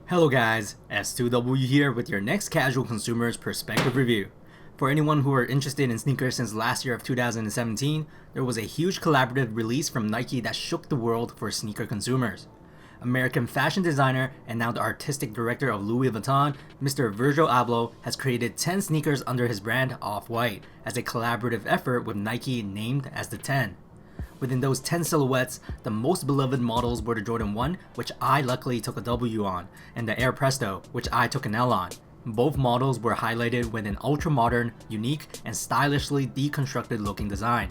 Hello guys, S2W here with your next casual consumer's perspective review. For anyone who are interested in sneakers since last year of 2017, there was a huge collaborative release from Nike that shook the world for sneaker consumers. American fashion designer and now the artistic director of Louis Vuitton, Mr. Virgil Abloh, has created 10 sneakers under his brand Off White as a collaborative effort with Nike named as the 10. Within those 10 silhouettes, the most beloved models were the Jordan 1, which I luckily took a W on, and the Air Presto, which I took an L on. Both models were highlighted with an ultra-modern, unique, and stylishly deconstructed looking design.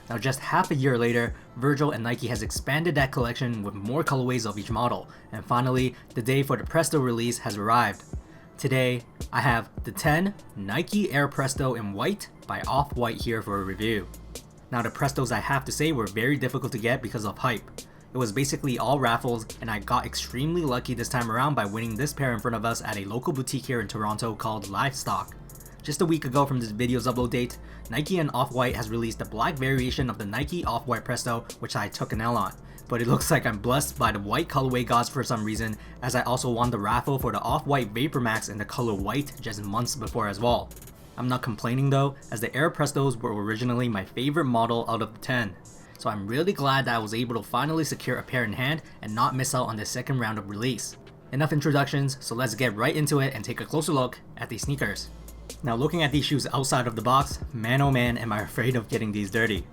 Now just half a year later, Virgil and Nike has expanded that collection with more colorways of each model, and finally, the day for the Presto release has arrived. Today, I have the 10 Nike Air Presto in white by Off White here for a review. Now the Prestos, I have to say, were very difficult to get because of hype. It was basically all raffles, and I got extremely lucky this time around by winning this pair in front of us at a local boutique here in Toronto called Livestock. Just a week ago from this video's upload date, Nike and Off-White has released the black variation of the Nike Off White Presto, which I took an L on. But it looks like I'm blessed by the white colorway gods for some reason, as I also won the raffle for the Off-White Vapor Max in the color white just months before as well. I'm not complaining though, as the Air Prestos were originally my favorite model out of the 10. So I'm really glad that I was able to finally secure a pair in hand and not miss out on the second round of release. Enough introductions, so let's get right into it and take a closer look at these sneakers. Now looking at these shoes outside of the box, man oh man am I afraid of getting these dirty.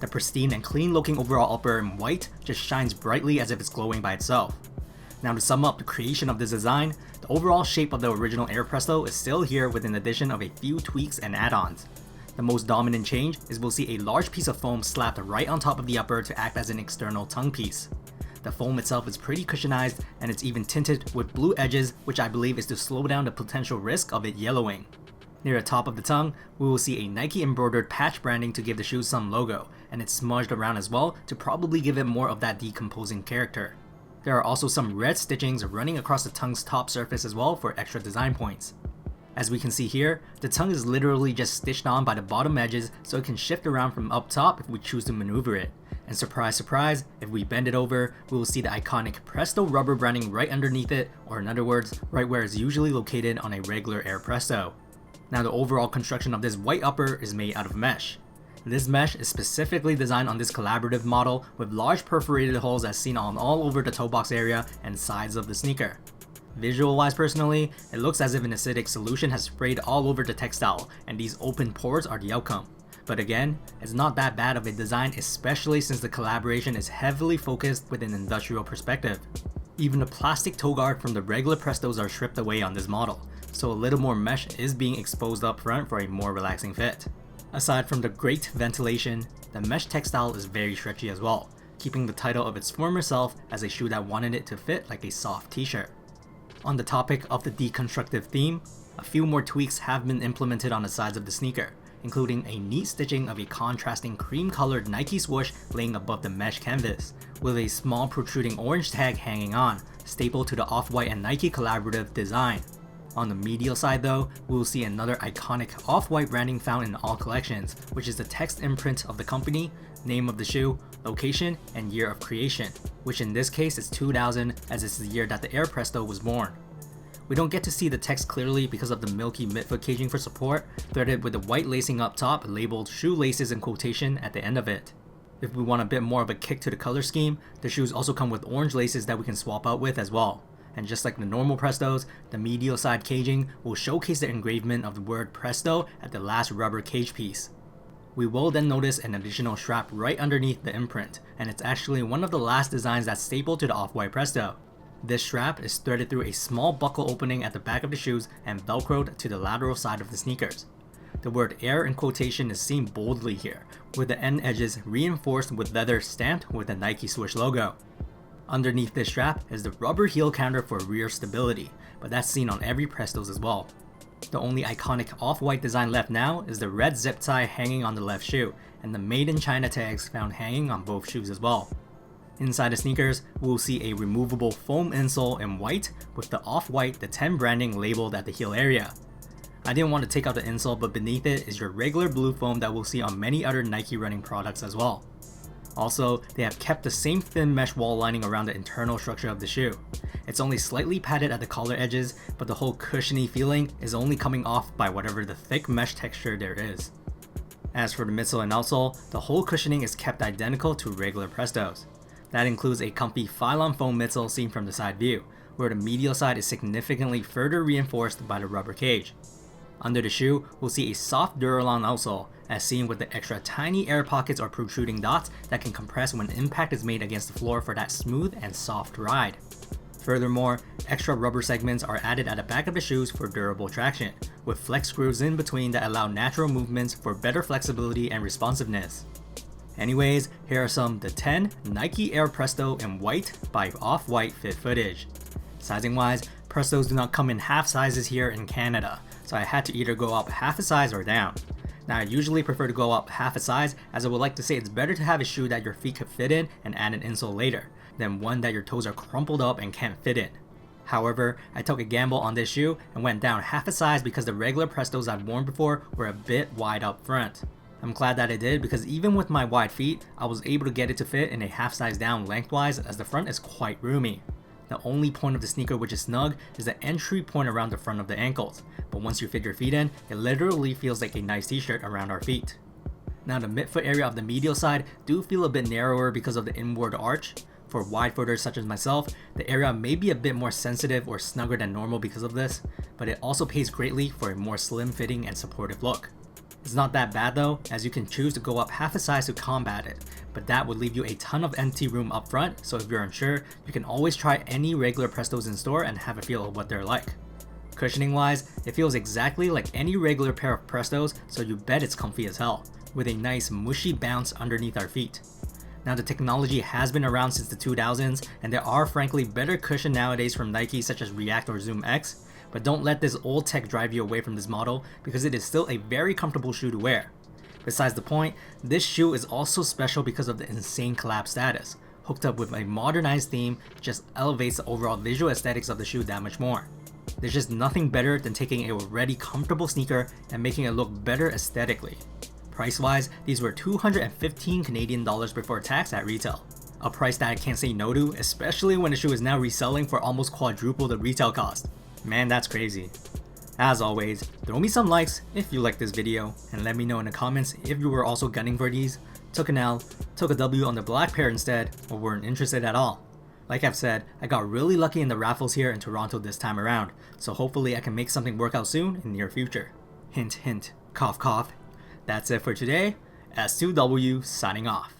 The pristine and clean looking overall upper in white just shines brightly as if it's glowing by itself. Now to sum up the creation of this design, the overall shape of the original Air Presto is still here with an addition of a few tweaks and add-ons. The most dominant change is we'll see a large piece of foam slapped right on top of the upper to act as an external tongue piece. The foam itself is pretty cushionized and it's even tinted with blue edges, which I believe is to slow down the potential risk of it yellowing. Near the top of the tongue, we will see a Nike embroidered patch branding to give the shoes some logo, and it's smudged around as well to probably give it more of that decomposing character. There are also some red stitchings running across the tongue's top surface as well for extra design points. As we can see here, the tongue is literally just stitched on by the bottom edges so it can shift around from up top if we choose to maneuver it. And surprise surprise, if we bend it over, we will see the iconic Presto rubber branding right underneath it, or in other words, right where it's usually located on a regular Air Presto. Now the overall construction of this white upper is made out of mesh. This mesh is specifically designed on this collaborative model with large perforated holes as seen on all over the toe box area and sides of the sneaker. Visual wise personally, it looks as if an acidic solution has sprayed all over the textile and these open pores are the outcome. But again, it's not that bad of a design, especially since the collaboration is heavily focused with an industrial perspective. Even the plastic toe guard from the regular Prestos are stripped away on this model, so a little more mesh is being exposed up front for a more relaxing fit. Aside from the great ventilation, the mesh textile is very stretchy as well, keeping the title of its former self as a shoe that wanted it to fit like a soft t-shirt. On the topic of the deconstructive theme, a few more tweaks have been implemented on the sides of the sneaker, including a neat stitching of a contrasting cream-colored Nike swoosh laying above the mesh canvas, with a small protruding orange tag hanging on, stapled to the Off-White and Nike collaborative design. On the medial side though, we will see another iconic Off-White branding found in all collections, which is the text imprint of the company, name of the shoe, location, and year of creation, which in this case is 2000 as it's the year that the Air Presto was born. We don't get to see the text clearly because of the milky midfoot caging for support, threaded with the white lacing up top labeled shoelaces in quotation at the end of it. If we want a bit more of a kick to the color scheme, the shoes also come with orange laces that we can swap out with as well. And just like the normal Prestos, the medial side caging will showcase the engravement of the word Presto at the last rubber cage piece. We will then notice an additional strap right underneath the imprint, and it's actually one of the last designs that's stapled to the Off-White Presto. This strap is threaded through a small buckle opening at the back of the shoes and velcroed to the lateral side of the sneakers. The word Air in quotation is seen boldly here, with the end edges reinforced with leather stamped with the Nike swoosh logo. Underneath this strap is the rubber heel counter for rear stability, but that's seen on every Prestos as well. The only iconic Off-White design left now is the red zip tie hanging on the left shoe, and the Made in China tags found hanging on both shoes as well. Inside the sneakers, we will see a removable foam insole in white with the Off-White the 10 branding labeled at the heel area. I didn't want to take out the insole, but beneath it is your regular blue foam that we'll see on many other Nike running products as well. Also, they have kept the same thin mesh wall lining around the internal structure of the shoe. It's only slightly padded at the collar edges, but the whole cushiony feeling is only coming off by whatever the thick mesh texture there is. As for the midsole and outsole, the whole cushioning is kept identical to regular Prestos. That includes a comfy Phylon foam midsole seen from the side view, where the medial side is significantly further reinforced by the rubber cage. Under the shoe, we'll see a soft Duralon outsole, as seen with the extra tiny air pockets or protruding dots that can compress when impact is made against the floor for that smooth and soft ride. Furthermore, extra rubber segments are added at the back of the shoes for durable traction, with flex screws in between that allow natural movements for better flexibility and responsiveness. Anyways, here are some the 10 Nike Air Presto in white by Off White fit footage. Sizing wise, Prestos do not come in half sizes here in Canada, so I had to either go up half a size or down. Now I usually prefer to go up half a size, as I would like to say it's better to have a shoe that your feet could fit in and add an insole later, than one that your toes are crumpled up and can't fit in. However, I took a gamble on this shoe and went down half a size because the regular Prestos I'd worn before were a bit wide up front. I'm glad that I did, because even with my wide feet, I was able to get it to fit in a half size down lengthwise, as the front is quite roomy. The only point of the sneaker which is snug is the entry point around the front of the ankles, but once you fit your feet in, it literally feels like a nice t-shirt around our feet. Now the midfoot area of the medial side do feel a bit narrower because of the inward arch. For wide footers such as myself, the area may be a bit more sensitive or snugger than normal because of this, but it also pays greatly for a more slim fitting and supportive look. It's not that bad though, as you can choose to go up half a size to combat it, but that would leave you a ton of empty room up front, so if you're unsure, you can always try any regular Prestos in store and have a feel of what they're like. Cushioning wise, it feels exactly like any regular pair of Prestos, so you bet it's comfy as hell, with a nice mushy bounce underneath our feet. Now the technology has been around since the 2000s, and there are frankly better cushion nowadays from Nike such as React or Zoom X, but don't let this old tech drive you away from this model, because it is still a very comfortable shoe to wear. Besides the point, this shoe is also special because of the insane collab status. Hooked up with a modernized theme, just elevates the overall visual aesthetics of the shoe that much more. There's just nothing better than taking a already comfortable sneaker and making it look better aesthetically. Price wise, these were 215 Canadian dollars before tax at retail. A price that I can't say no to, especially when the shoe is now reselling for almost quadruple the retail cost. Man, that's crazy. As always, throw me some likes if you liked this video, and let me know in the comments if you were also gunning for these, took an L, took a W on the black pair instead, or weren't interested at all. Like I've said, I got really lucky in the raffles here in Toronto this time around, so hopefully I can make something work out soon in the near future. Hint hint, cough cough. That's it for today. S2W signing off.